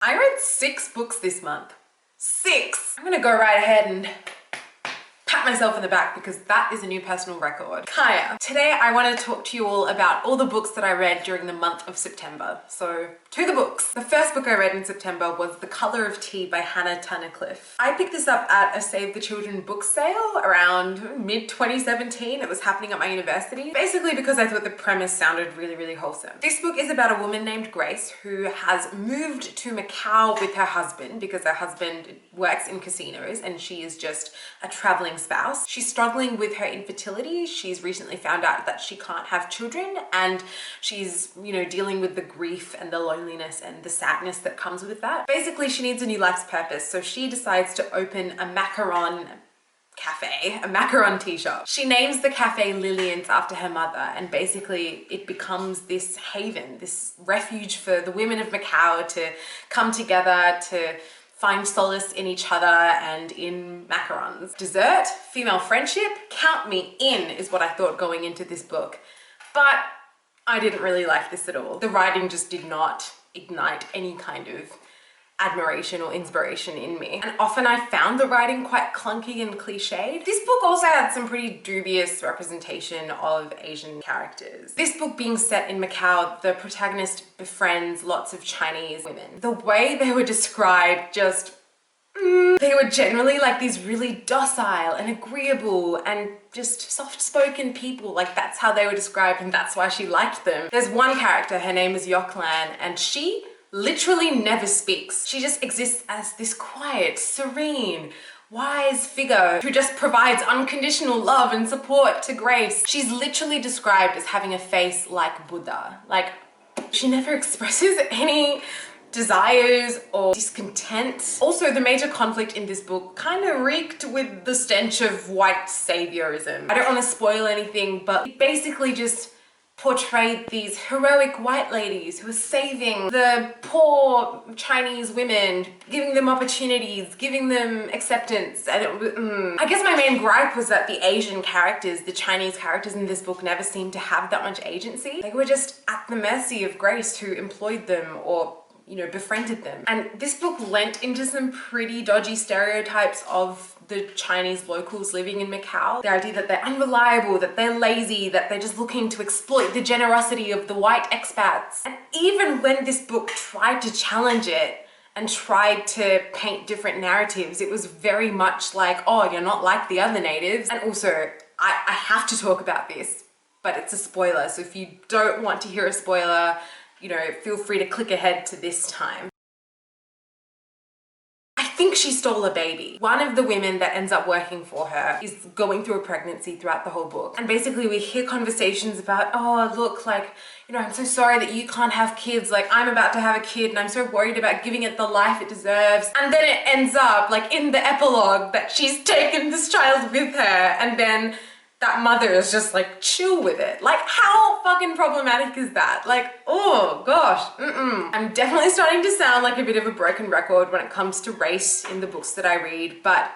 I read 6 books this month. 6! I'm gonna go right ahead and pat myself in the back because that is a new personal record. Kaya. Today I want to talk to you all about all the books that I read during the month of September. So, to the books. The first book I read in September was The Colour of Tea by Hannah Tunnicliffe. I picked this up at a Save the Children book sale around mid-2017. It was happening at my university. Basically because I thought the premise sounded really, really wholesome. This book is about a woman named Grace who has moved to Macau with her husband because her husband works in casinos and she is just a traveling spouse. She's struggling with her infertility. She's recently found out that she can't have children and she's, dealing with the grief and the loneliness and the sadness that comes with that. Basically, she needs a new life's purpose, so she decides to open a macaron cafe, a macaron tea shop. She names the cafe Lillian's after her mother, and basically it becomes this haven, this refuge for the women of Macau to come together to find solace in each other and in macarons. Dessert, female friendship, count me in is what I thought going into this book. But I didn't really like this at all. The writing just did not ignite any kind of admiration or inspiration in me. And often I found the writing quite clunky and cliched. This book also had some pretty dubious representation of Asian characters. This book being set in Macau, the protagonist befriends lots of Chinese women. The way they were described just they were generally like these really docile and agreeable and just soft-spoken people. Like that's how they were described and that's why she liked them. There's one character, her name is Yoklan, and she literally never speaks. She just exists as this quiet, serene, wise figure who just provides unconditional love and support to Grace. She's literally described as having a face like Buddha. Like, she never expresses any desires or discontent. Also, the major conflict in this book kind of reeked with the stench of white saviorism. I don't want to spoil anything, but it basically just portrayed these heroic white ladies who are saving the poor Chinese women, giving them opportunities, giving them acceptance. And I guess my main gripe was that the Asian characters, the Chinese characters in this book never seemed to have that much agency. They were just at the mercy of Grace, who employed them or befriended them. And this book lent into some pretty dodgy stereotypes of the Chinese locals living in Macau. The idea that they're unreliable, that they're lazy, that they're just looking to exploit the generosity of the white expats. And even when this book tried to challenge it and tried to paint different narratives, it was very much like, oh, you're not like the other natives. And also, I have to talk about this, but it's a spoiler. So if you don't want to hear a spoiler, feel free to click ahead to this time. I think she stole a baby. One of the women that ends up working for her is going through a pregnancy throughout the whole book. And basically we hear conversations about, oh, look, like, I'm so sorry that you can't have kids. Like, I'm about to have a kid and I'm so worried about giving it the life it deserves. And then it ends up, like, in the epilogue that she's taken this child with her and then that mother is just like chill with it. Like, how fucking problematic is that? Like, oh gosh, I'm definitely starting to sound like a bit of a broken record when it comes to race in the books that I read, but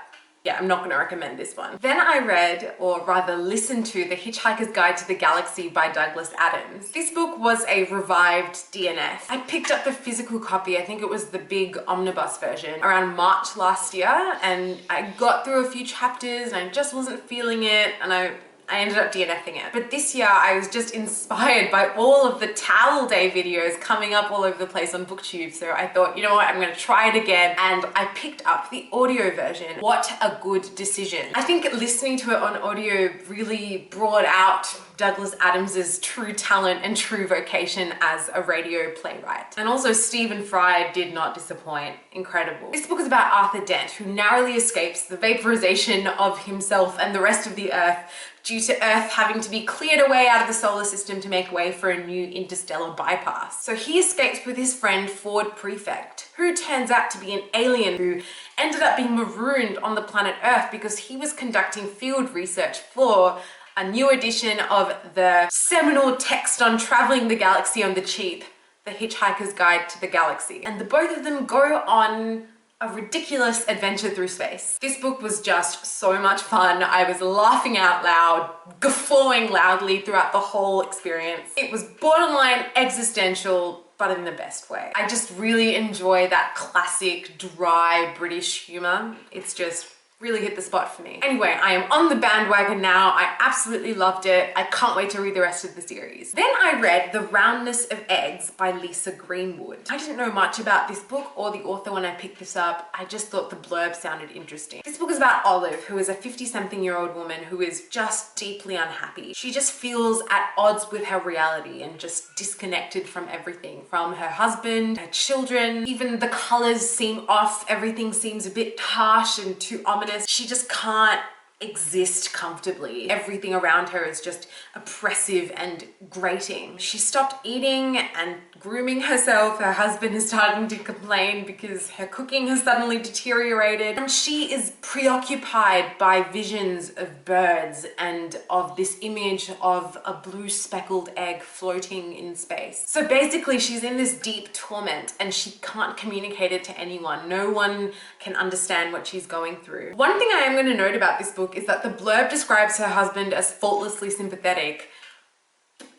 yeah, I'm not going to recommend this one. Then I read, or rather listened to, The Hitchhiker's Guide to the Galaxy by Douglas Adams. This book was a revived DNF. I picked up the physical copy, I think it was the big omnibus version, around March last year, and I got through a few chapters and I just wasn't feeling it, and I ended up DNFing it. But this year I was just inspired by all of the Towel Day videos coming up all over the place on BookTube. So I thought, you know what, I'm gonna try it again. And I picked up the audio version. What a good decision. I think listening to it on audio really brought out Douglas Adams's true talent and true vocation as a radio playwright. And also Stephen Fry did not disappoint. Incredible. This book is about Arthur Dent, who narrowly escapes the vaporization of himself and the rest of the Earth due to Earth having to be cleared away out of the solar system to make way for a new interstellar bypass. So he escapes with his friend Ford Prefect, who turns out to be an alien who ended up being marooned on the planet Earth because he was conducting field research for a new edition of the seminal text on traveling the galaxy on the cheap, The Hitchhiker's Guide to the Galaxy. And the both of them go on a ridiculous adventure through space. This book was just so much fun. I was laughing out loud, guffawing loudly throughout the whole experience. It was borderline existential, but in the best way. I just really enjoy that classic, dry British humor. It's just really hit the spot for me. Anyway, I am on the bandwagon now. I absolutely loved it. I can't wait to read the rest of the series. Then I read The Roundness of Eggs by Lisa Greenwood. I didn't know much about this book or the author when I picked this up. I just thought the blurb sounded interesting. This book is about Olive, who is a 50-something-year-old woman who is just deeply unhappy. She just feels at odds with her reality and just disconnected from everything, from her husband, her children. Even the colors seem off. Everything seems a bit harsh and too ominous. She just can't exist comfortably. Everything around her is just oppressive and grating. She stopped eating and grooming herself. Her husband is starting to complain because her cooking has suddenly deteriorated. And she is preoccupied by visions of birds and of this image of a blue speckled egg floating in space. So basically she's in this deep torment and she can't communicate it to anyone. No one can understand what she's going through. One thing I am going to note about this book is that the blurb describes her husband as faultlessly sympathetic.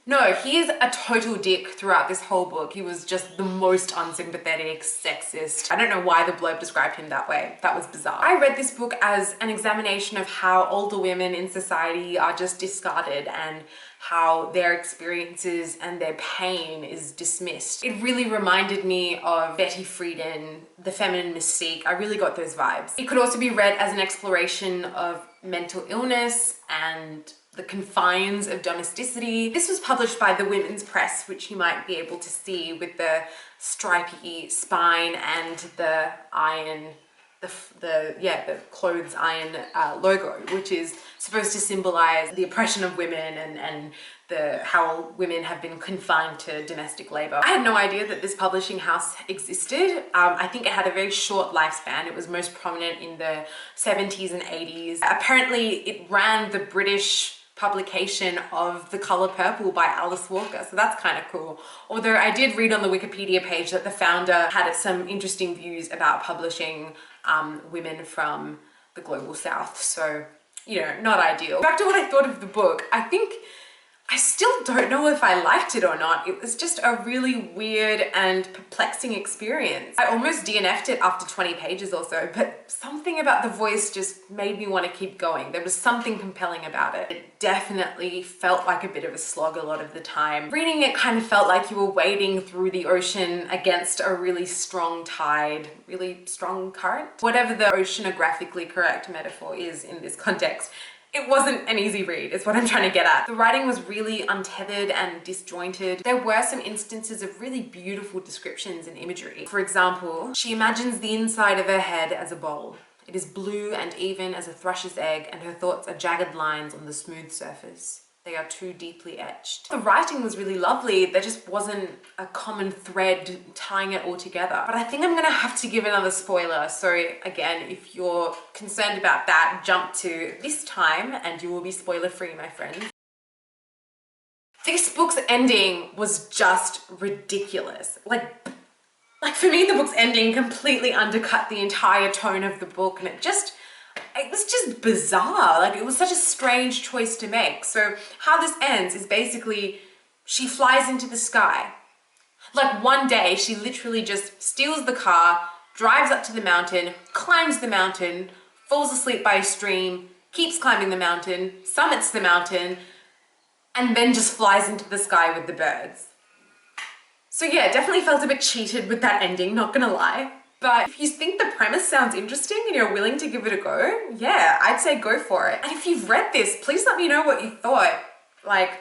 No, he is a total dick throughout this whole book. He was just the most unsympathetic, sexist. I don't know why the blurb described him that way. That was bizarre. I read this book as an examination of how older women in society are just discarded and how their experiences and their pain is dismissed. It really reminded me of Betty Friedan, The Feminine Mystique. I really got those vibes. It could also be read as an exploration of mental illness and the confines of domesticity. This was published by the Women's Press, which you might be able to see with the stripy spine and the iron, the clothes iron logo, which is supposed to symbolize the oppression of women and how women have been confined to domestic labor. I had no idea that this publishing house existed. I think it had a very short lifespan. It was most prominent in the 70s and 80s. Apparently it ran the British publication of The Color Purple by Alice Walker, so that's kind of cool. Although I did read on the Wikipedia page that the founder had some interesting views about publishing women from the global south, so, you know, not ideal. Back to what I thought of the book, I still don't know if I liked it or not. It was just a really weird and perplexing experience. I almost DNF'd it after 20 pages or so, but something about the voice just made me want to keep going. There was something compelling about it. It definitely felt like a bit of a slog a lot of the time. Reading it kind of felt like you were wading through the ocean against a really strong tide, really strong current. Whatever the oceanographically correct metaphor is in this context, it wasn't an easy read, is what I'm trying to get at. The writing was really untethered and disjointed. There were some instances of really beautiful descriptions and imagery. For example, she imagines the inside of her head as a bowl. It is blue and even as a thrush's egg, and her thoughts are jagged lines on the smooth surface. They are too deeply etched. The writing was really lovely. There just wasn't a common thread tying it all together. But I think I'm gonna have to give another spoiler. So again, if you're concerned about that, jump to this time and you will be spoiler free, my friends. This book's ending was just ridiculous. Like for me, the book's ending completely undercut the entire tone of the book, and it was just bizarre. Like, it was such a strange choice to make. So how this ends is basically she flies into the sky. Like, one day she literally just steals the car, drives up to the mountain, climbs the mountain, falls asleep by a stream, keeps climbing the mountain, summits the mountain, and then just flies into the sky with the birds. So yeah, definitely felt a bit cheated with that ending, not gonna lie. But if you think the premise sounds interesting and you're willing to give it a go, yeah, I'd say go for it. And if you've read this, please let me know what you thought. Like,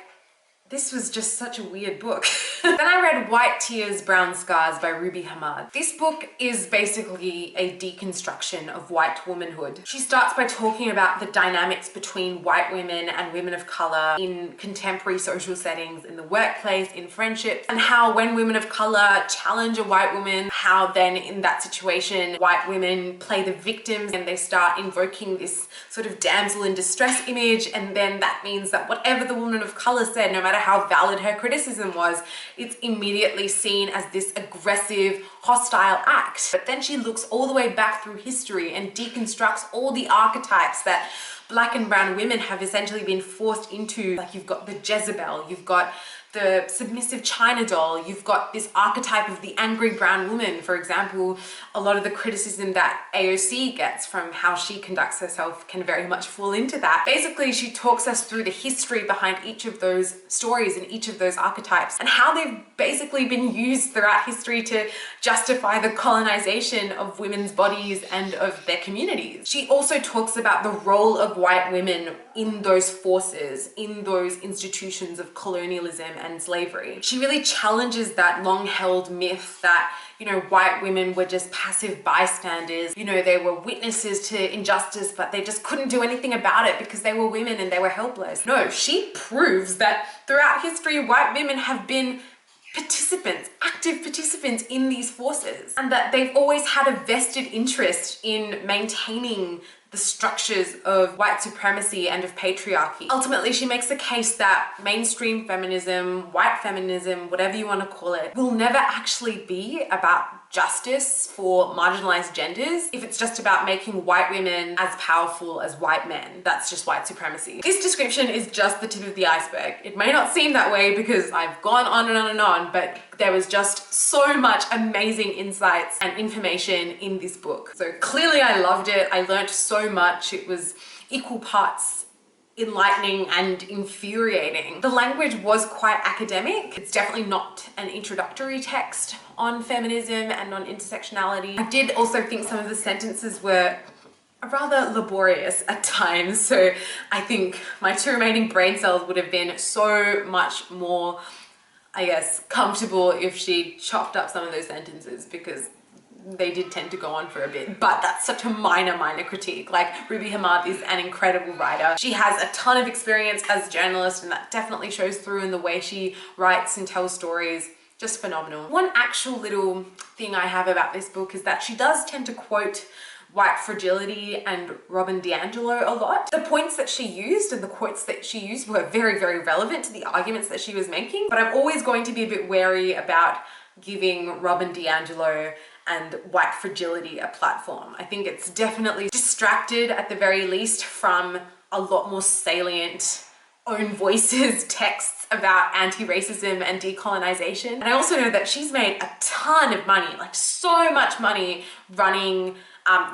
this was just such a weird book. Then I read White Tears, Brown Scars by Ruby Hamad. This book is basically a deconstruction of white womanhood. She starts by talking about the dynamics between white women and women of color in contemporary social settings, in the workplace, in friendships, and how when women of color challenge a white woman, how then in that situation, white women play the victims and they start invoking this sort of damsel in distress image, and then that means that whatever the woman of color said, no matter how valid her criticism was, it's immediately seen as this aggressive, hostile act. But then she looks all the way back through history and deconstructs all the archetypes that Black and brown women have essentially been forced into. Like, you've got the Jezebel, you've got the submissive China doll. You've got this archetype of the angry brown woman. For example, a lot of the criticism that AOC gets from how she conducts herself can very much fall into that. Basically, she talks us through the history behind each of those stories and each of those archetypes and how they've basically been used throughout history to justify the colonization of women's bodies and of their communities. She also talks about the role of white women in those forces, in those institutions of colonialism and slavery. She really challenges that long-held myth that, you know, white women were just passive bystanders. You know, they were witnesses to injustice, but they just couldn't do anything about it because they were women and they were helpless. No, she proves that throughout history, white women have been participants, active participants in these forces, and that they've always had a vested interest in maintaining the structures of white supremacy and of patriarchy. Ultimately, she makes the case that mainstream feminism, white feminism, whatever you want to call it, will never actually be about justice for marginalized genders if it's just about making white women as powerful as white men. That's just white supremacy. This description is just the tip of the iceberg. It may not seem that way because I've gone on and on and on, but there was just so much amazing insights and information in this book. So clearly I loved it. I learned so much. It was equal parts enlightening and infuriating. The language was quite academic. It's definitely not an introductory text on feminism and on intersectionality. I did also think some of the sentences were rather laborious at times, so I think my 2 remaining brain cells would have been so much more, I guess, comfortable if she chopped up some of those sentences, because they did tend to go on for a bit. But that's such a minor critique. Like, Ruby Hamad is an incredible writer. She has a ton of experience as a journalist, and that definitely shows through in the way she writes and tells stories. Just phenomenal. One actual little thing I have about this book is that she does tend to quote White Fragility and Robin DiAngelo a lot. The points that she used and the quotes that she used were very, very relevant to the arguments that she was making, but I'm always going to be a bit wary about giving Robin DiAngelo and White Fragility a platform. I think it's definitely distracted, at the very least, from a lot more salient own voices texts about anti-racism and decolonization. And I also know that she's made a ton of money, like so much money, running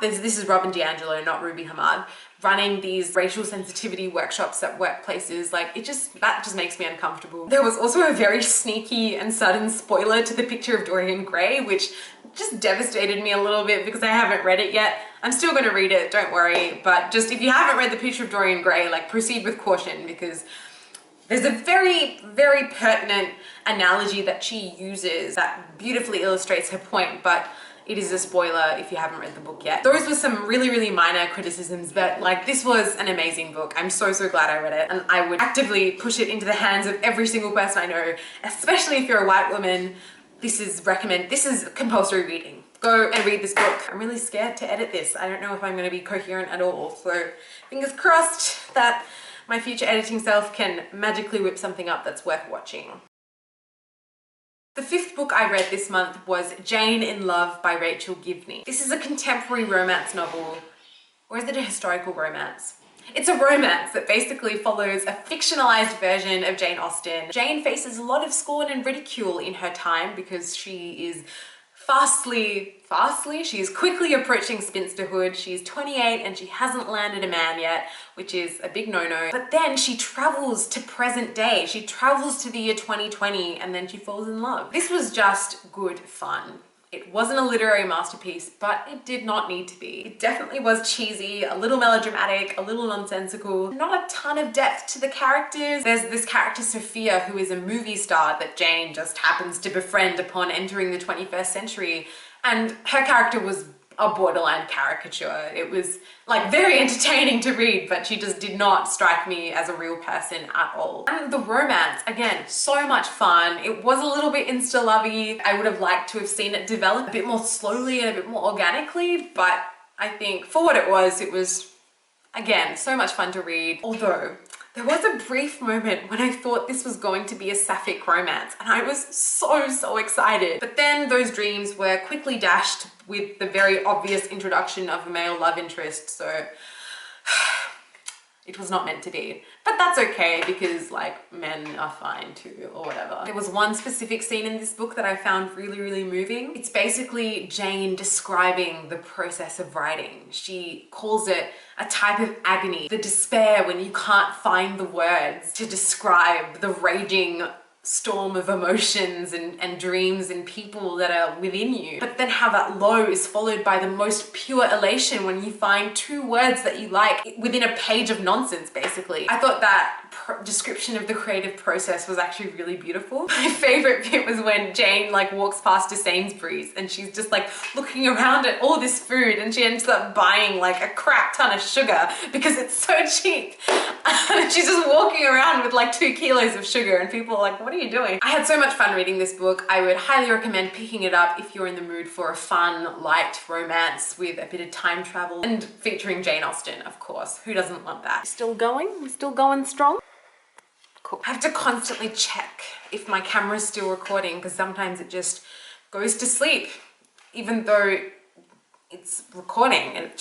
this is Robin DiAngelo, not Ruby Hamad, running these racial sensitivity workshops at workplaces. Like, that just makes me uncomfortable. There was also a very sneaky and sudden spoiler to the picture of Dorian Gray, which just devastated me a little bit because I haven't read it yet. I'm still gonna read it, don't worry, but just if you haven't read the picture of Dorian Gray, like, proceed with caution, because there's a very, very pertinent analogy that she uses that beautifully illustrates her point, but it is a spoiler if you haven't read the book yet. Those were some really, really minor criticisms, but like, this was an amazing book. I'm so, so glad I read it, and I would actively push it into the hands of every single person I know, especially if you're a white woman. This is compulsory reading. Go and read this book. I'm really scared to edit this. I don't know if I'm gonna be coherent at all, so fingers crossed that my future editing self can magically whip something up that's worth watching. The 5th book I read this month was Jane in Love by Rachel Givney. This is a contemporary romance novel, or is it a historical romance? It's a romance that basically follows a fictionalized version of Jane Austen. Jane faces a lot of scorn and ridicule in her time because she is she is quickly approaching spinsterhood. She's 28 and she hasn't landed a man yet, which is a big no-no. But then she travels to present day. She travels to the year 2020 and then she falls in love. This was just good fun. It wasn't a literary masterpiece, but it did not need to be. It definitely was cheesy, a little melodramatic, a little nonsensical, not a ton of depth to the characters. There's this character Sophia, who is a movie star that Jane just happens to befriend upon entering the 21st century, and her character was a borderline caricature. It was like very entertaining to read, but she just did not strike me as a real person at all. And the romance, again, so much fun. It was a little bit insta-lovey. I would have liked to have seen it develop a bit more slowly and a bit more organically, but I think for what it was, again, so much fun to read. Although there was a brief moment when I thought this was going to be a sapphic romance, and I was so excited. But then those dreams were quickly dashed with the very obvious introduction of a male love interest, so it was not meant to be. But that's okay because like men are fine too or whatever. There was one specific scene in this book that I found really, really moving. It's basically Jane describing the process of writing. She calls it a type of agony, the despair when you can't find the words to describe the raging storm of emotions and dreams and people that are within you. But then how that low is followed by the most pure elation when you find two words that you like within a page of nonsense, basically. I thought that description of the creative process was actually really beautiful. My favorite bit was when Jane like walks past a Sainsbury's and she's just like looking around at all this food and she ends up buying like a crap ton of sugar because it's so cheap. And she's just walking around with like 2 kilos of sugar and people are like, what are you doing? I had so much fun reading this book. I would highly recommend picking it up if you're in the mood for a fun, light romance with a bit of time travel and featuring Jane Austen, of course. Who doesn't want that? Still going? We're still going strong? Cool. I have to constantly check if my camera's still recording because sometimes it just goes to sleep even though it's recording and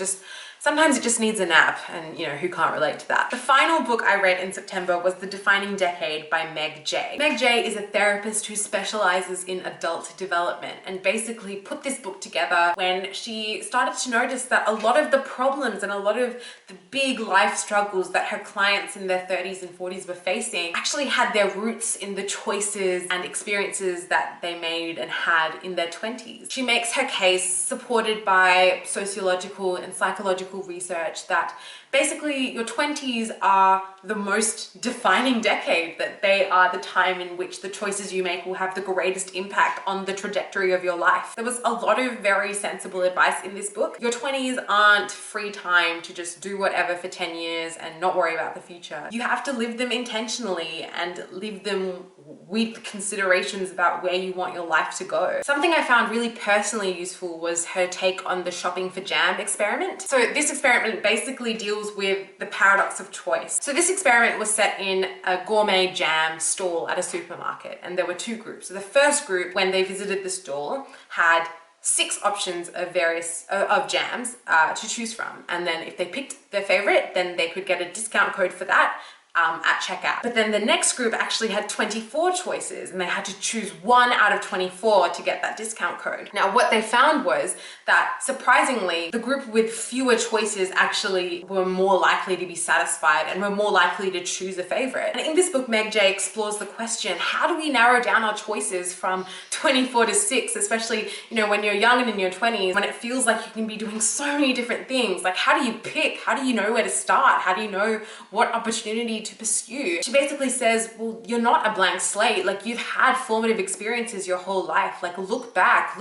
sometimes it just needs a nap, and you know, who can't relate to that? The final book I read in September was The Defining Decade by Meg Jay. Meg Jay is a therapist who specializes in adult development and basically put this book together when she started to notice that a lot of the problems and a lot of the big life struggles that her clients in their 30s and 40s were facing actually had their roots in the choices and experiences that they made and had in their 20s. She makes her case supported by sociological and psychological research that basically your 20s are the most defining decade, that they are the time in which the choices you make will have the greatest impact on the trajectory of your life. There was a lot of very sensible advice in this book. Your 20s aren't free time to just do whatever for 10 years and not worry about the future. You have to live them intentionally and live them with considerations about where you want your life to go. Something I found really personally useful was her take on the shopping for jam experiment. So this experiment basically deals with the paradox of choice. So this experiment was set in a gourmet jam stall at a supermarket, and there were 2 groups. So the first group, when they visited the stall, had 6 options of jams to choose from, and then if they picked their favorite, then they could get a discount code for that at checkout. But then the next group actually had 24 choices and they had to choose 1 out of 24 to get that discount code. Now what they found was that surprisingly the group with fewer choices actually were more likely to be satisfied and were more likely to choose a favorite. And in this book, Meg Jay explores the question, how do we narrow down our choices from 24 to 6, especially, you know, when you're young and in your 20s, when it feels like you can be doing so many different things. Like, how do you pick? How do you know where to start? How do you know what opportunity to pursue? She basically says, well, you're not a blank slate. Like, you've had formative experiences your whole life. Like, look back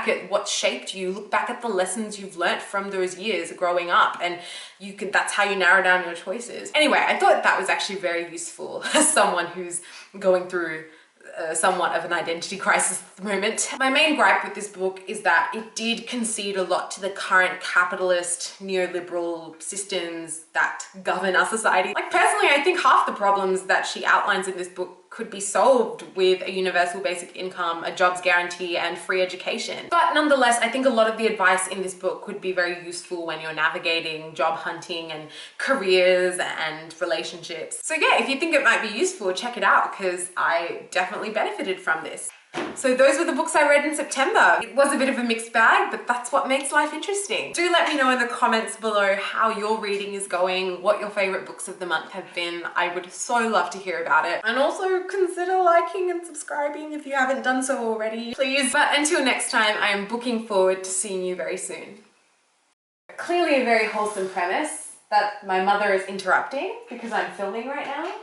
at what shaped you, look back at the lessons you've learnt from those years growing up, and that's how you narrow down your choices. Anyway, I thought that was actually very useful as someone who's going through somewhat of an identity crisis at the moment. My main gripe with this book is that it did concede a lot to the current capitalist neoliberal systems that govern our society. Like, personally, I think half the problems that she outlines in this book could be solved with a universal basic income, a jobs guarantee, and free education. But nonetheless, I think a lot of the advice in this book could be very useful when you're navigating job hunting and careers and relationships. So yeah, if you think it might be useful, check it out, because I definitely benefited from this. So those were the books I read in September. It was a bit of a mixed bag, but that's what makes life interesting. Do let me know in the comments below how your reading is going, what your favorite books of the month have been. I would so love to hear about it. And also consider liking and subscribing if you haven't done so already, please. But until next time, I am looking forward to seeing you very soon. Clearly a very wholesome premise that my mother is interrupting because I'm filming right now.